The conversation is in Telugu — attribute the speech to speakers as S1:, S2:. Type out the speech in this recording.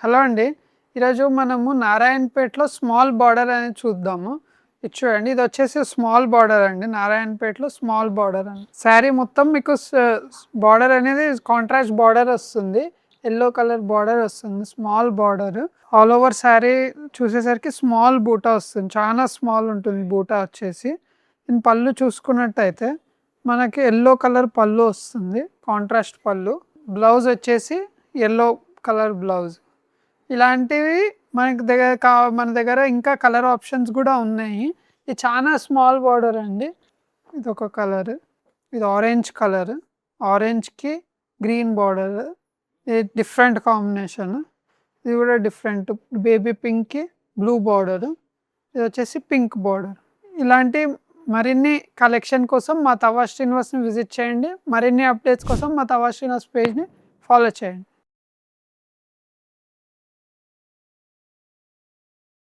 S1: హలో అండి. ఈరోజు మనము నారాయణపేటలో స్మాల్ బార్డర్ అనేది చూద్దాము. ఇది చూడండి. ఇదొచ్చేసి స్మాల్ బార్డర్ అండి. నారాయణపేటలో స్మాల్ బార్డర్ అని. శారీ మొత్తం మీకు బార్డర్ అనేది కాంట్రాస్ట్ బార్డర్ వస్తుంది. యెల్లో కలర్ బార్డర్ వస్తుంది. Small border. All over sari చూసేసరికి స్మాల్ బూటా వస్తుంది. చాలా స్మాల్ ఉంటుంది బూటా వచ్చేసి. దీని పళ్ళు చూసుకున్నట్టయితే మనకి యెల్లో కలర్ పళ్ళు వస్తుంది. కాంట్రాస్ట్ పళ్ళు. బ్లౌజ్ వచ్చేసి యెల్లో కలర్ బ్లౌజ్. ఇలాంటివి మన దగ్గర ఇంకా కలర్ ఆప్షన్స్ కూడా ఉన్నాయి. ఇది చాలా స్మాల్ బార్డర్ అండి. ఇదొక కలర్. ఇది ఆరెంజ్ కలర్. ఆరెంజ్‌కి గ్రీన్ బార్డర్. ఇది డిఫరెంట్ కాంబినేషన్. ఇది కూడా డిఫరెంట్. బేబీ పింక్‌కి బ్లూ బార్డర్. ఇది వచ్చేసి పింక్ బార్డర్. ఇలాంటి మరిన్ని కలెక్షన్ కోసం మా తవా శ్రీనివాస్‌ని విజిట్ చేయండి. మరిన్ని అప్డేట్స్ కోసం మా తవా శ్రీనివాస్ పేజ్‌ని ఫాలో చేయండి.